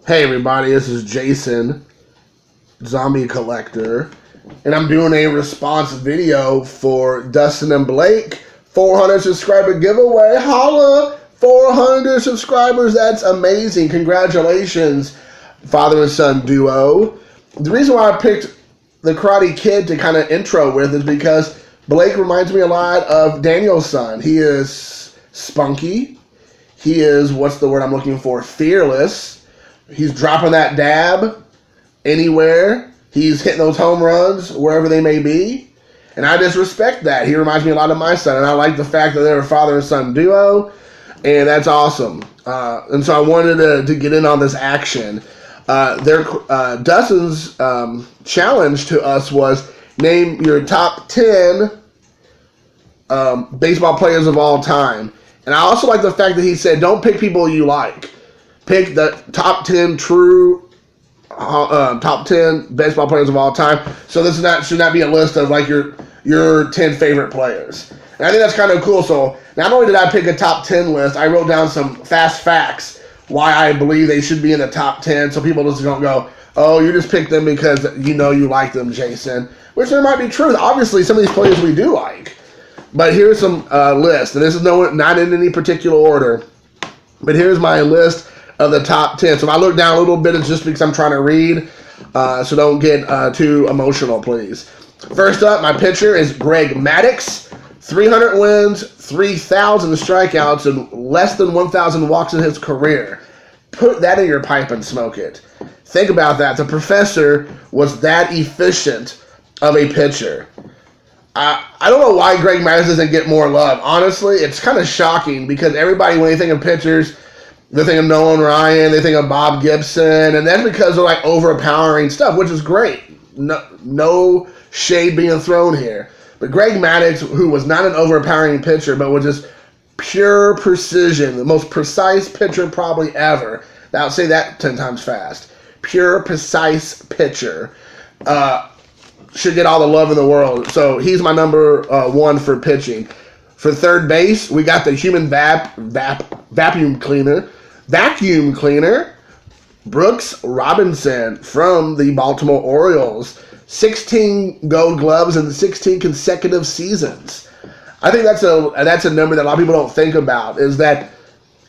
Hey everybody, this is Jason, Zombie Collector, and I'm doing a response video for Dustin and Blake 400 subscriber giveaway. Holla! 400 subscribers, that's amazing. Congratulations, father and son duo. The reason why I picked the Karate Kid to kind of intro with is because Blake reminds me a lot of Daniel's son. He is spunky. He is, what's the word I'm looking for, fearless. He's dropping that dab anywhere. He's hitting those home runs wherever they may be. And I just respect that. He reminds me a lot of my son. And I like the fact that they're a father and son duo. And that's awesome. And so I wanted to get in on this action. Dustin's challenge to us was name your top 10 baseball players of all time. And I also like the fact that he said don't pick people you like. Pick the top 10 true top 10 baseball players of all time. So this should not be a list of like your 10 favorite players. And I think that's kind of cool. So not only did I pick a top 10 list, I wrote down some fast facts why I believe they should be in the top 10. So people just don't go, oh, you just picked them because you know you like them, Jason. Which there might be truth. Obviously, some of these players we do like. But here's some list. And this is not in any particular order. But here's my list of the top 10. So if I look down a little bit, it's just because I'm trying to read. So don't get too emotional, please. First up, my pitcher is Greg Maddux. 300 wins, 3,000 strikeouts, and less than 1,000 walks in his career. Put that in your pipe and smoke it. Think about that. The professor was that efficient of a pitcher. I don't know why Greg Maddux doesn't get more love. Honestly, it's kind of shocking because everybody, when they think of pitchers, they think of Nolan Ryan, they think of Bob Gibson, and that's because they're like overpowering stuff, which is great. No shade being thrown here. But Greg Maddux, who was not an overpowering pitcher, but was just pure precision, the most precise pitcher probably ever. I'll say that 10 times fast. Pure, precise pitcher. Should get all the love in the world. So he's my number one for pitching. For third base, we got the human vacuum cleaner, Brooks Robinson from the Baltimore Orioles. 16 Gold Gloves in 16 consecutive seasons. I think that's a number that a lot of people don't think about, is that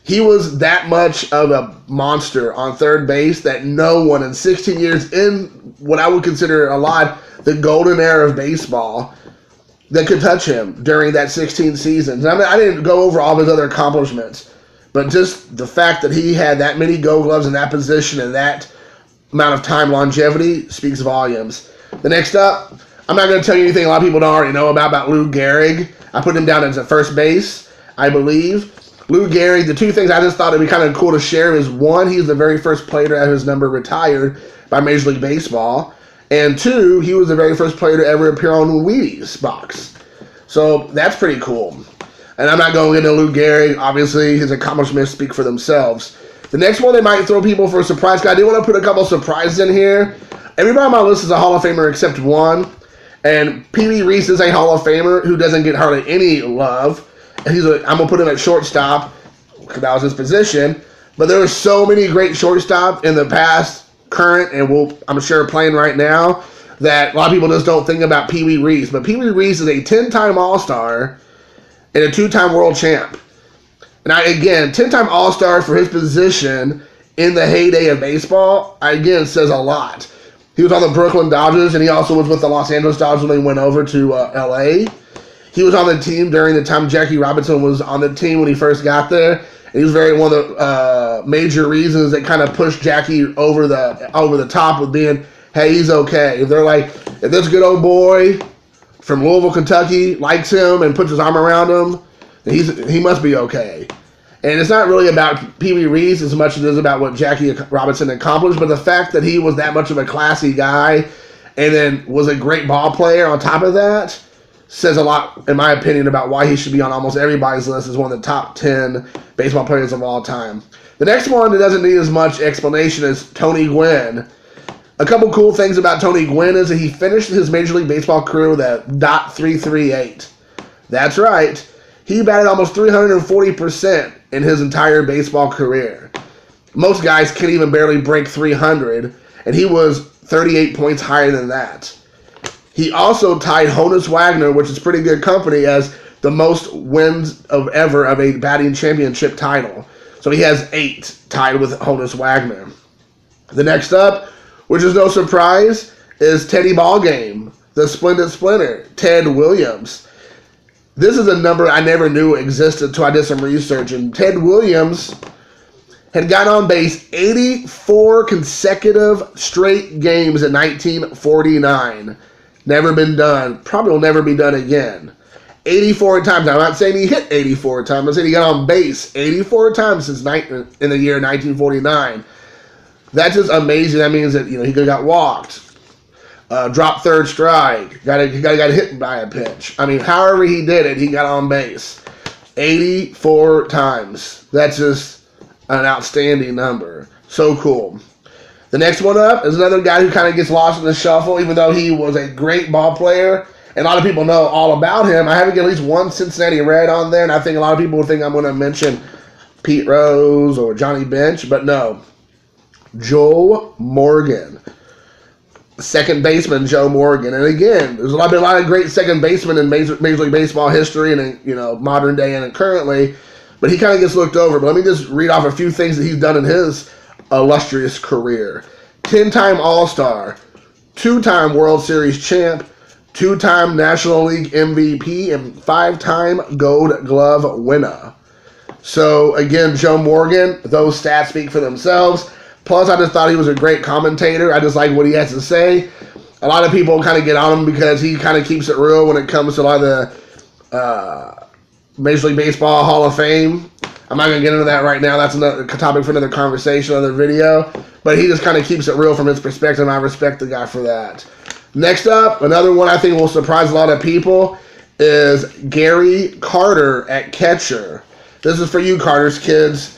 he was that much of a monster on third base that no one in 16 years in what I would consider a lot the golden era of baseball that could touch him during that 16 seasons. I mean, I didn't go over all of his other accomplishments, but just the fact that he had that many Gold Gloves in that position and that amount of time longevity speaks volumes. The next up, I'm not going to tell you anything a lot of people don't already know about Lou Gehrig. I put him down as a first base, I believe. Lou Gehrig, the two things I just thought would be kind of cool to share is, one, he's the very first player to have his number retired by Major League Baseball. And two, he was the very first player to ever appear on Wheaties box. So that's pretty cool. And I'm not going into Lou Gehrig. Obviously, his accomplishments speak for themselves. The next one, they might throw people for a surprise. I did want to put a couple surprises in here. Everybody on my list is a Hall of Famer except one. And Pee Wee Reese is a Hall of Famer who doesn't get hardly any love. And I'm going to put him at shortstop because that was his position. But there are so many great shortstops in the past, current, and I'm sure playing right now, that a lot of people just don't think about Pee Wee Reese. But Pee Wee Reese is a 10-time All-Star and a 2-time world champ. And again, 10-time All-Star for his position in the heyday of baseball, again, says a lot. He was on the Brooklyn Dodgers, and he also was with the Los Angeles Dodgers when they went over to L.A. He was on the team during the time Jackie Robinson was on the team when he first got there. And he was one of the major reasons that kind of pushed Jackie over the top with being, hey, he's okay. If they're like, if this good old boy from Louisville, Kentucky likes him and puts his arm around him, then he must be okay. And it's not really about Pee Wee Reese as much as it is about what Jackie Robinson accomplished, but the fact that he was that much of a classy guy and then was a great ball player on top of that says a lot, in my opinion, about why he should be on almost everybody's list as one of the top 10 baseball players of all time. The next one that doesn't need as much explanation is Tony Gwynn. A couple cool things about Tony Gwynn is that he finished his Major League Baseball career with a .338. That's right. He batted almost 340% in his entire baseball career. Most guys can't even barely break 300, and he was 38 points higher than that. He also tied Honus Wagner, which is pretty good company, as the most wins of ever of a batting championship title. So he has 8, tied with Honus Wagner. The next up, which is no surprise, is Teddy Ballgame, the Splendid Splinter, Ted Williams. This is a number I never knew existed until I did some research. And Ted Williams had gotten on base 84 consecutive straight games in 1949. Never been done. Probably will never be done again. 84 times. Now, I'm not saying he hit 84 times. I'm saying he got on base 84 times since in the year 1949. That's just amazing. That means that he could have got walked. Dropped third strike. Got hit by a pitch. I mean, however he did it, he got on base 84 times. That's just an outstanding number. So cool. The next one up is another guy who kind of gets lost in the shuffle, even though he was a great ball player. And a lot of people know all about him. I haven't got at least one Cincinnati Red on there, and I think a lot of people would think I'm going to mention Pete Rose or Johnny Bench, but no. Joe Morgan. Second baseman Joe Morgan. And again, there's been a lot of great second basemen in Major League Baseball history and modern day and currently, but he kind of gets looked over. But let me just read off a few things that he's done in his illustrious career. 10-time All-Star, 2-time World Series champ, 2-time National League MVP, and 5-time Gold Glove winner. So again, Joe Morgan, those stats speak for themselves. Plus, I just thought he was a great commentator. I just like what he has to say. A lot of people kind of get on him because he kind of keeps it real when it comes to a lot of the Major League Baseball Hall of Fame. I'm not going to get into that right now. That's another topic for another conversation, another video. But he just kind of keeps it real from his perspective, and I respect the guy for that. Next up, another one I think will surprise a lot of people is Gary Carter at catcher. This is for you, Carter's kids.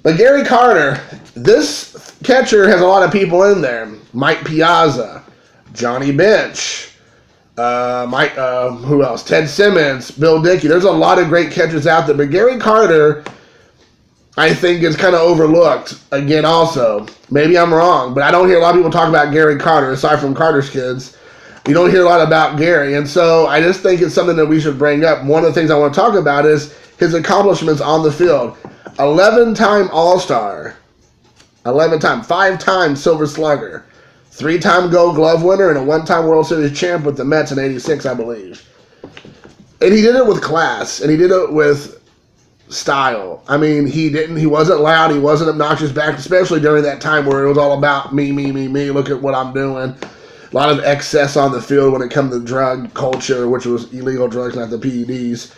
But Gary Carter, this catcher has a lot of people in there. Mike Piazza, Johnny Bench, who else? Ted Simmons, Bill Dickey. There's a lot of great catchers out there. But Gary Carter, I think, is kind of overlooked. Again, also, maybe I'm wrong, but I don't hear a lot of people talk about Gary Carter, aside from Carter's kids. You don't hear a lot about Gary. And so I just think it's something that we should bring up. One of the things I want to talk about is his accomplishments on the field. 11-time All-Star, 5-time Silver Slugger, 3-time Gold Glove winner, and a 1-time World Series champ with the Mets in '86, I believe. And he did it with class, and he did it with style. I mean, he wasn't loud, he wasn't obnoxious back, especially during that time where it was all about me, look at what I'm doing. A lot of excess on the field when it comes to drug culture, which was illegal drugs, not the PEDs.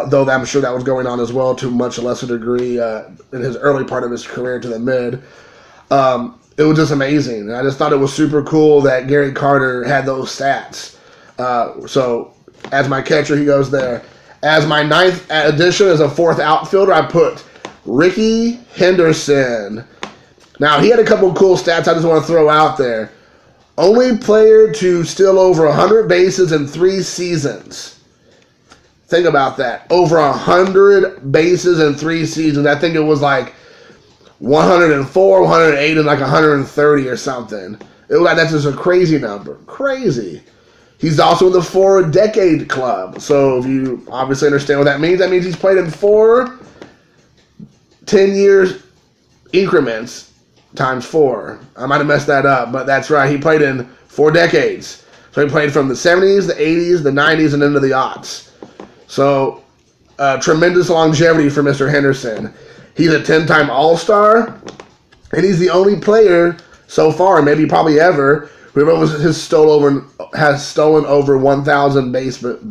Though I'm sure that was going on as well to a much lesser degree in his early part of his career to the mid. It was just amazing. And I just thought it was super cool that Gary Carter had those stats. So as my catcher, he goes there. As my 9th addition as a 4th outfielder, I put Ricky Henderson. Now, he had a couple cool stats I just want to throw out there. Only player to steal over 100 bases in 3 seasons. Think about that. Over 100 bases in 3 seasons. I think it was like 104, 108, and like 130 or something. That's just a crazy number. Crazy. He's also in the 4-decade club. So if you obviously understand what that means he's played in 4 10-year increments times 4. I might have messed that up, but that's right. He played in 4 decades. So he played from the 70s, the 80s, the 90s, and into the aughts. So, tremendous longevity for Mr. Henderson. He's a 10-time All-Star, and he's the only player so far, maybe probably ever, who has stolen over 1,000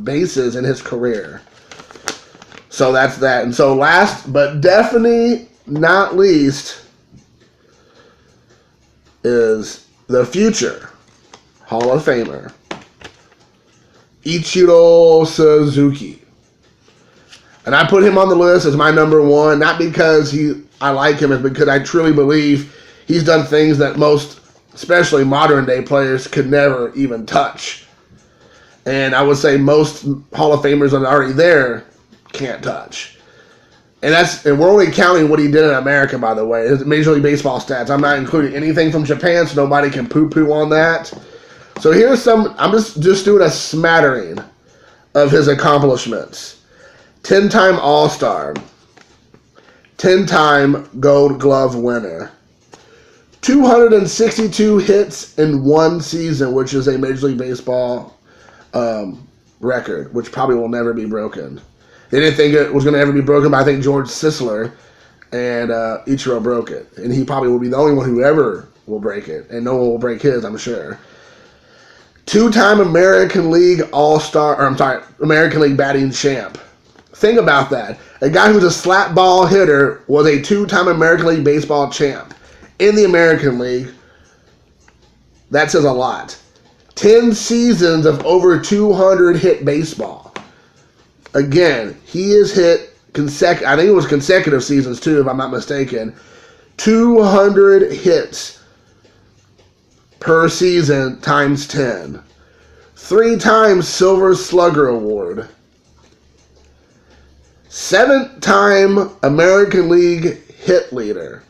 bases in his career. So that's that. And so last, but definitely not least, is the future Hall of Famer, Ichiro Suzuki. And I put him on the list as my number 1, not because I like him, it's because I truly believe he's done things that most, especially modern day players, could never even touch. And I would say most Hall of Famers that are already there can't touch. And we're only counting what he did in America, by the way. His Major League Baseball stats. I'm not including anything from Japan, so nobody can poo-poo on that. So here's some. I'm just doing a smattering of his accomplishments. 10-time All-Star. 10-time Gold Glove winner. 262 hits in one season, which is a Major League Baseball record, which probably will never be broken. They didn't think it was going to ever be broken, but I think George Sisler and Ichiro broke it. And he probably will be the only one who ever will break it. And no one will break his, I'm sure. 2-time American League American League batting champ. Think about that. A guy who's a slap ball hitter was a 2-time American League baseball champ in the American League. That says a lot. 10 seasons of over 200 hit baseball. Again, he has hit I think it was consecutive seasons too, if I'm not mistaken. 200 hits per season times 10. 3 times Silver Slugger Award. 7-time American League hit leader.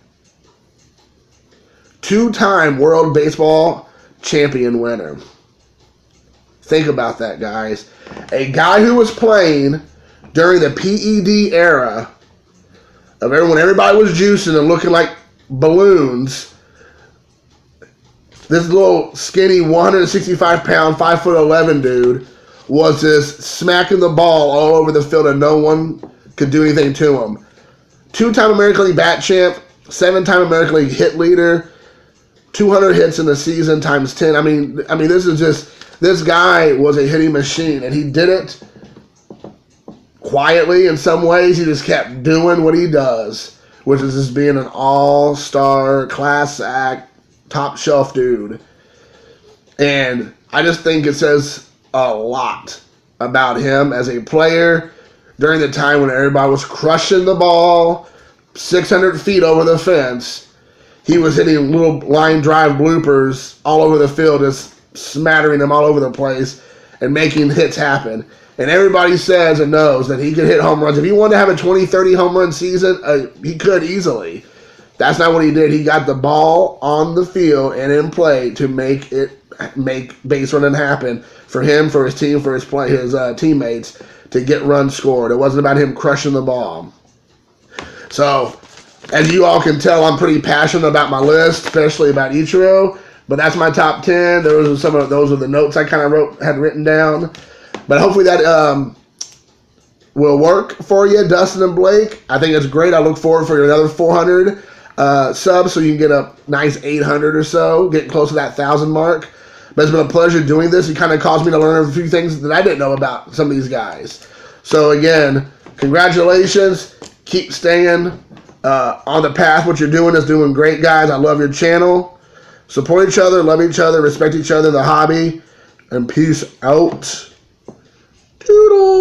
2-time World Baseball Champion winner. Think about that, guys. A guy who was playing during the PED era of when everybody was juicing and looking like balloons. This little skinny 165-pound, 5'11" dude was just smacking the ball all over the field and no one could do anything to him. 2-time American League bat champ, 7-time American League hit leader, 200 hits in the season times 10. I mean, this guy was a hitting machine, and he did it quietly in some ways. He just kept doing what he does, which is just being an all-star, class act, top shelf dude. And I just think it says a lot about him as a player during the time when everybody was crushing the ball 600 feet over the fence. He was hitting little line drive bloopers all over the field, just smattering them all over the place and making hits happen. And everybody says and knows that he could hit home runs. If he wanted to have a 20-30 home run season, he could easily. That's not what he did. He got the ball on the field and in play to make base running happen for him, for his team, for his teammates to get runs scored. It wasn't about him crushing the ball. So, as you all can tell, I'm pretty passionate about my list, especially about Ichiro. But that's my top 10. Those are the notes I kind of had written down. But hopefully that will work for you, Dustin and Blake. I think it's great. I look forward for another 400 subs, so you can get a nice 800 or so, getting close to that 1,000 mark. But it's been a pleasure doing this. It kind of caused me to learn a few things that I didn't know about some of these guys. So again, congratulations. Keep staying on the path. What you're doing is doing great, guys. I love your channel. Support each other, love each other, respect each other in the hobby, and peace out. Doodle.